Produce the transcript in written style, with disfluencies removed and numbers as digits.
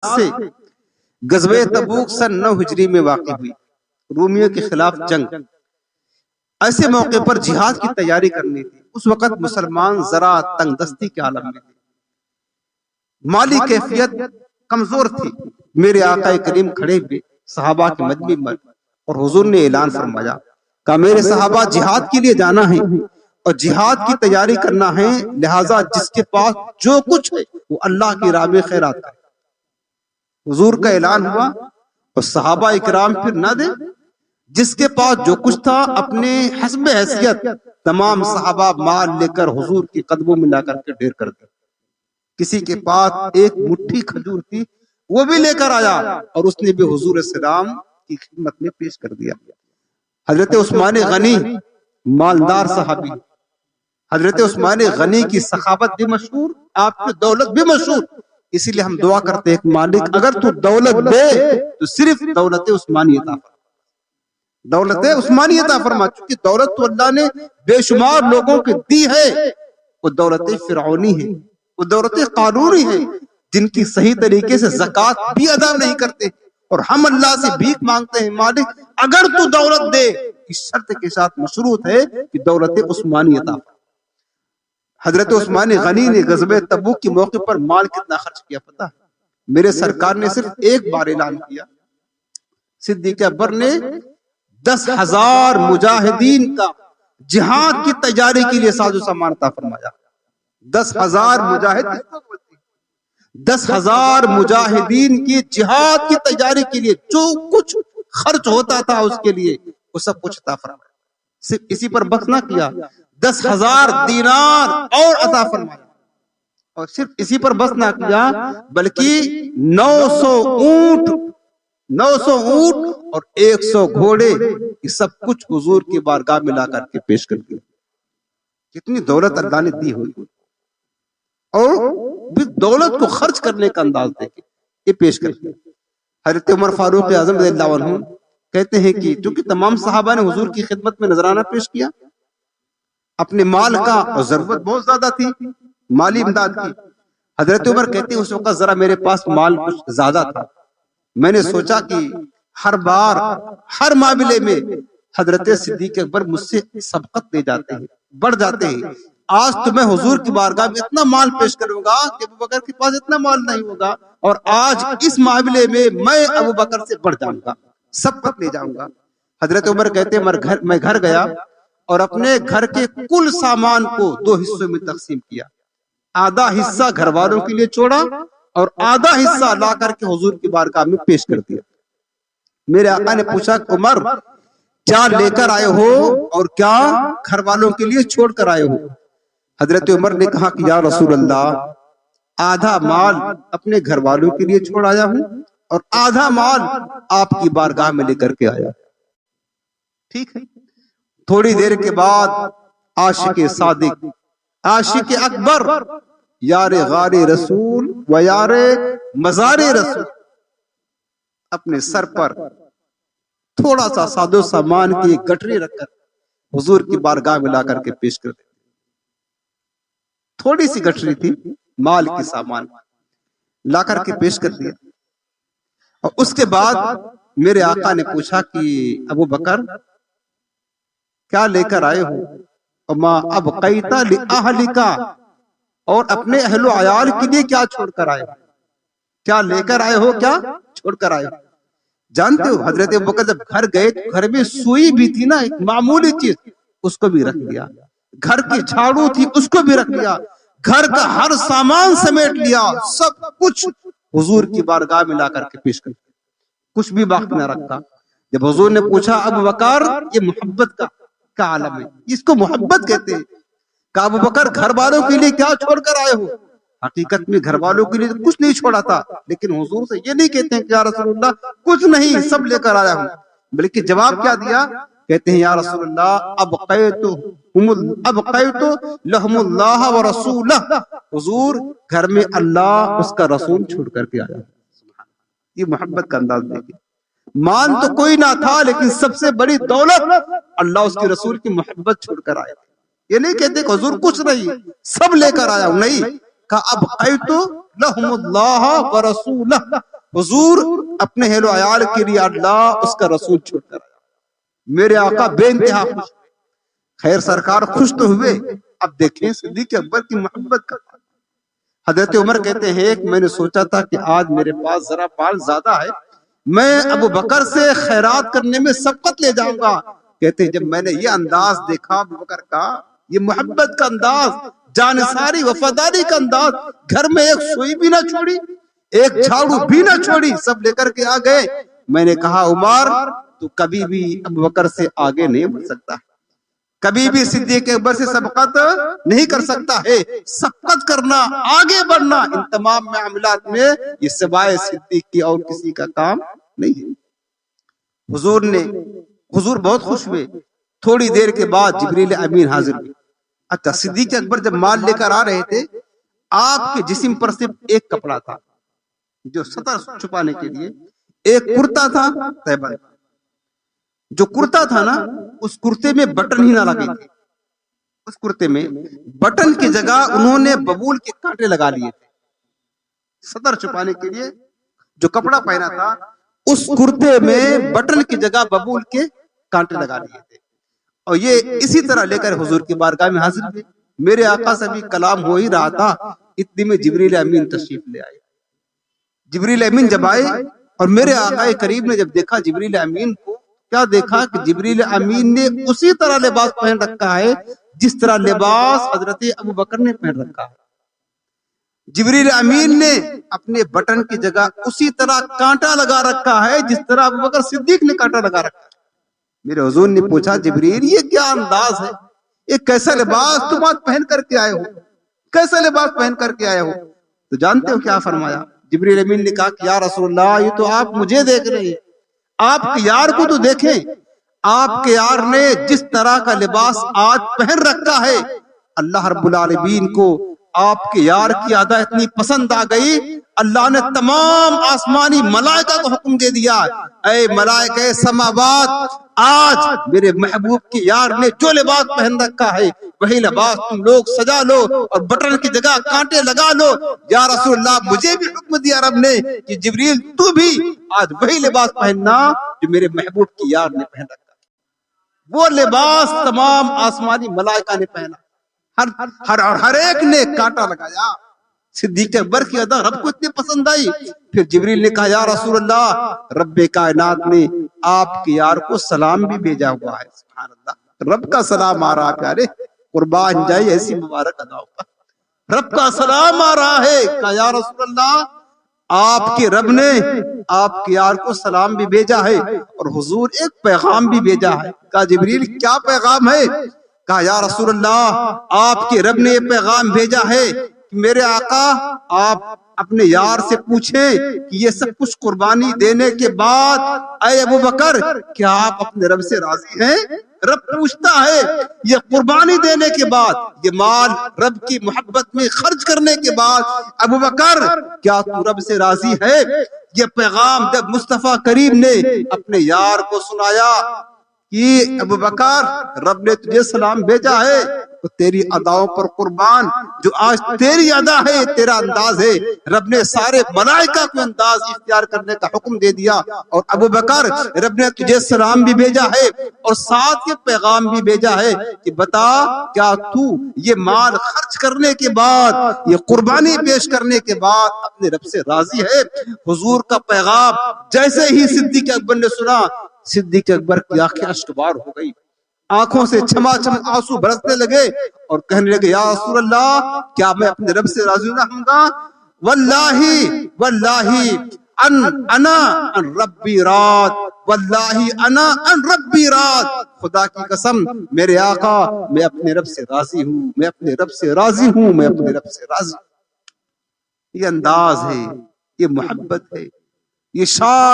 سے غزوہ تبوک سن 9 ہجری میں واقع ہوئی، رومیوں کے خلاف جنگ۔ ایسے موقع پر جہاد کی تیاری کرنی تھی۔ اس وقت مسلمان ذرا تنگ دستی کے عالم میں تھے، مالی کیفیت کمزور تھی۔ میرے آقا کریم کھڑے ہوئے صحابہ کے مجمع میں اور حضور نے اعلان فرمایا کہ میرے صحابہ جہاد کے لیے جانا ہے اور جہاد کی تیاری کرنا ہے، لہٰذا جس کے پاس جو کچھ ہے وہ اللہ کی راہ میں خیرات کرے۔ حضور کا اعلان ہوا اور صحابہ اکرام پھر نہ دے، جس کے پاس جو کچھ تھا اپنے حسب حیثیت تمام صحابہ مال لے کر حضور کے قدموں میں لا کر کے ڈھیر کر دیا۔ کسی کے پاس ایک مٹھی کھجور تھی وہ بھی لے کر آیا اور اس نے بھی حضور السلام کی خدمت میں پیش کر دیا۔ حضرت عثمان غنی مالدار صحابی، حضرت عثمان غنی کی سخاوت بھی مشہور، آپ کی دولت بھی مشہور، اسی لیے ہم دعا کرتے ہیں کہ مالک اگر تو دولت دے تو صرف دولت عثمانی عطا فرما، دولت عثمانی عطا فرما، چونکہ دولت تو اللہ نے بے شمار لوگوں کو دی ہے، وہ دولت فرعونی ہے، وہ دولت قانونی ہے، جن کی صحیح طریقے سے زکوٰۃ بھی ادا نہیں کرتے، اور ہم اللہ سے بھیک مانگتے ہیں مالک اگر تو دولت دے، اس شرط کے ساتھ مشروط ہے کہ دولت عثمانی عطا فرما۔ حضرت عثمان غنی نے غزوہ تبوک کے موقع پر مال کتنا خرچ کیا پتہ ہے؟ میرے سرکار نے صرف ایک بار اعلان کیا، صدیق اکبر نے 10,000 مجاہدین کا جہاد کی تیاری کے لیے ساز و سامان عطا فرمایا۔ 10,000 مجاہد، 10,000 مجاہدین کی جہاد کی تیاری کے لیے جو کچھ خرچ ہوتا تھا اس کے لیے وہ سب کچھ عطا فرمایا۔ صرف اسی پر بس نہ کیا، 10,000 دینار اور عطا فرمایا، اور صرف اسی پر بس نہ کیا بلکہ 900 اونٹ اور 100 گھوڑے، یہ سب کچھ حضور کی بارگاہ میں لا کر کے پیش کر دیا۔ کتنی دولت اللہ نے دی ہوئی، اور دولت کو خرچ کرنے کا انداز دیکھیں، یہ پیش کر دیا۔ حضرت عمر فاروق اعظم رضی اللہ عنہ کہتے ہیں کہ چونکہ تمام صحابہ نے حضور کی خدمت میں نذرانہ پیش کیا، اپنے مال کا، اور ضرورت بہت زیادہ تھی مالی امداد کی۔ حضرت عمر کہتے ہیں اس وقت ذرا میرے پاس مال کچھ زیادہ تھا، میں نے سوچا کہ ہر بار ہر معاملے میں حضرت صدیق اکبر مجھ سے سبقت دے جاتے ہیں، بڑھ جاتے ہیں، آج تو میں حضور کی بارگاہ میں اتنا مال پیش کروں گا کہ ابو بکر کے پاس اتنا مال نہیں ہوگا، اور آج اس معاملے میں میں ابو بکر سے بڑھ جاؤں گا، سبقت لے جاؤں گا۔ حضرت عمر کہتے ہیں میں گھر گیا اور اپنے گھر کے کل سامان کو 2 حصوں میں تقسیم کیا، آدھا حصہ گھر والوں کے لیے چھوڑا اور آدھا حصہ لا کر کے حضور کی بارگاہ میں پیش کر دیا۔ میرے آقا نے پوچھا عمر کیا لے کر آئے ہو اور کیا گھر والوں کے لیے چھوڑ کر آئے ہو؟ حضرت عمر نے کہا کہ یا رسول اللہ، آدھا مال اپنے گھر والوں کے لیے چھوڑ آیا ہوں اور آدھا مال آپ کی بارگاہ میں لے کر کے آیا۔ ٹھیک ہے۔ تھوڑی دیر کے بعد عاشق صادق، عاشق اکبر، یار غار رسول و یار مزار رسول، اپنے سر پر تھوڑا سا ساز و سامان کی گٹری رکھ کر حضور کی بارگاہ میں لا کر کے پیش کر دیا۔ تھوڑی سی گٹری تھی مال کی سامان، لا کر کے پیش کر دیا۔ اور اس کے بعد میرے آقا نے پوچھا کہ ابو بکر کیا لے کر آئے ہو؟ وما ابقیت لأہلک، اور اپنے اہل و عیال کے لیے کیا چھوڑ کر آئے ہو؟ کیا لے کر آئے ہو، کیا چھوڑ کر آئے ہو؟ جانتے ہو حضرت ابو بکر جب گھر گئے تو گھر میں سوئی بھی تھی نا، ایک معمولی چیز، اس کو بھی رکھ لیا، گھر کی جھاڑو تھی اس کو بھی رکھ لیا، گھر کا ہر سامان سمیٹ لیا، سب کچھ حضور کی بارگاہ میں لا کر کے پیش کر دیا، کچھ بھی باقی نہ رکھا۔ جب حضور نے پوچھا ابو بکر یہ محبت کا عالم ہے، اس کو محبت کہتے ہیں، کہ ابو بکر گھر والوں کے لیے کیا چھوڑ کر آئے ہو؟ حقیقت میں گھر والوں کے لیے کچھ نہیں چھوڑا تھا، لیکن حضور سے یہ نہیں کہتے ہیں کہ یا رسول اللہ کچھ نہیں سب لے کر آیا ہوں، بلکہ جواب کیا دیا؟ کہتے ہیں یا رسول اللہ ابقیت لہم اللہ ورسولہ، حضور گھر میں اللہ اس کا رسول چھوڑ کر کے آیا۔ یہ محبت کا انداز دیکھیں، مان تو کوئی نہ تھا لیکن سب سے بڑی دولت اللہ اس کے رسول کی محبت چھوڑ کر آیا۔ یہ نہیں کہتے کہ حضور کچھ نہیں سب لے کر آیا ہوں، نہیں، کہ ابقیت لہم اللہ ورسولہ، حضور اپنے اہل و عیال کے لیے اللہ اس کا رسول چھوڑ کر آیا. میرے آقا بے انتہا خوش. خیر سرکار خوش تو ہوئے. اب دیکھیں صدیق اکبر کی محبت کا. حضرت عمر کہتے ہیں کہ میں نے سوچا تھا کہ آج میرے پاس ذرا مال زیادہ ہے, میں ابو بکر سے خیرات کرنے میں سبقت لے جاؤں گا. کہتے ہیں جب میں نے یہ انداز دیکھا ابو بکر کا, یہ محبت کا انداز, جانثاری وفاداری کا انداز, گھر میں ایک سوئی بھی نہ چھوڑی, ایک جھاڑو بھی نہ چھوڑی, سب لے کر کے آ گئے. میں نے کہا عمر تو کبھی بھی ابو بکر سے آگے نہیں بڑھ سکتا, کبھی بھی صدیق اکبر سے سبقت نہیں کر سکتا ہے. سبقت کرنا, آگے بڑھنا ان تمام معاملات میں یہ سوائے صدیق کی اور کسی کا کام نہیں ہے. حضور بہت خوش ہوئے. تھوڑی دیر کے بعد جبریل امین حاضر ہوئے. اچھا, صدیق اکبر جب مال لے کر آ رہے تھے, آپ کے جسم پر صرف ایک کپڑا تھا جو سطر چھپانے کے لیے, ایک کرتا تھا تیبن. جو کرتا تھا نا, اس کرتے میں بٹن ہی نہ لگے تھے. اس کرتے میں بٹن کی جگہ انہوں نے ببول کے کانٹے لگا لیے تھے. سطر چھپانے کے لیے جو کپڑا پہنا تھا, اس کرتے میں بٹن کی جگہ ببول کے کانٹے لگا لیے تھے. اور یہ اسی طرح لے کر حضور کی بارگاہ میں حاضر ہوئے. میرے آقا سے بھی کلام ہو ہی رہا تھا, اتنی میں جبریل امین تشریف لے آئے. جبریل امین جب آئے اور میرے آقا کریم نے جب دیکھا جبریل امین کو, کیا دیکھا کہ جبریل امین نے اسی طرح لباس پہن رکھا ہے جس طرح لباس حضرت ابو بکر نے پہن رکھا ہے. جبریل امین نے اپنے بٹن کی جگہ اسی طرح کانٹا لگا رکھا ہے جس طرح ابو بکر صدیق نے کانٹا لگا رکھا ہے. میرے حضور نے پوچھا جبریل یہ کیا انداز ہے, یہ کیسا لباس تم آج پہن کر کے آئے ہو, کیسا لباس پہن کر کے آئے ہو؟ تو جانتے ہو کیا فرمایا؟ جبریل امین نے کہا کہ یا رسول اللہ, یہ تو آپ مجھے دیکھ رہے ہیں, آپ کے یار کو تو دیکھیں. آپ کے یار نے جس طرح کا لباس آج پہن رکھا ہے, اللہ رب العالمین کو آپ کے یار کی ادا اتنی پسند آ گئی, اللہ نے تمام آسمانی ملائکہ کو حکم دے دیا, اے ملائکہ سماوات, آج میرے محبوب کے یار نے جو لباس پہن رکھا ہے وہی لباس تم لوگ سجا لو اور بٹن کی جگہ کانٹے لگا لو. یا رسول اللہ, مجھے بھی حکم دیا رب نے کہ جبریل تو بھی آج وہی لباس پہننا جو میرے محبوب کی یار نے پہن رکھا. وہ لباس تمام آسمانی ملائکہ نے پہنا, ہر ایک نے کانٹا لگایا. صدیق اکبر کی ادا رب کو اتنی پسند آئی. پھر جبریل نے کہا یا رسول اللہ, رب کائنات نے آپ کے یار کو سلام بھی بھیجا ہوا ہے. سبحان اللہ, رب کا سلام آ رہا ہے پیارے, قربان جائے ایسی مبارک اداؤں کا. رب کا سلام آ رہا ہے. کہا یا رسول اللہ, آپ کے رب نے آپ کے یار کو سلام بھی بھیجا ہے اور حضور ایک پیغام بھی بھیجا ہے. کہا جبریل کیا پیغام ہے؟ کہا یا رسول اللہ, آپ کے رب نے یہ پیغام بھیجا ہے کہ میرے آقا آپ اپنے یار سے پوچھیں کہ یہ سب کچھ قربانی دینے کے بعد اے ابو بکر کیا آپ اپنے رب سے راضی ہیں؟ رب پوچھتا ہے یہ قربانی دینے کے بعد, یہ مال رب کی محبت میں خرچ کرنے کے بعد, ابو بکر کیا تو رب سے راضی ہے؟ یہ پیغام جب مصطفیٰ کریم نے اپنے یار کو سنایا کہ ابو بکر رب نے تجھے سلام بھیجا ہے, تو تیری اداؤں پر قربان, جو آج تیری ادا ہے, تیرا انداز ہے, رب نے سارے ملائکہ کو انداز اختیار کرنے کا حکم دے دیا. اور ابو بکر رب نے تجھے سلام بھی بھیجا ہے اور ساتھ یہ پیغام بھی بھیجا ہے کہ بتا کیا تو یہ مال خرچ کرنے کے بعد, یہ قربانی پیش کرنے کے بعد اپنے رب سے راضی ہے؟ حضور کا پیغام جیسے ہی صدیق اکبر نے سنا, صدیق اکبر کی آنکھیں اشکبار ہو گئی, آنکھوں سے چھما چھم آنسو برسنے لگے اور کہنے لگے یا رسول اللہ, کیا میں اپنے رب سے راضی نہ ہوں گا؟ واللہ انا ان ربی راض, واللہ انا ان ربی راض, خدا کی قسم میرے آقا میں اپنے رب سے راضی ہوں, میں اپنے رب سے راضی ہوں, میں اپنے رب سے راضی ہوں. یہ انداز ہے, یہ محبت ہے, یہ شان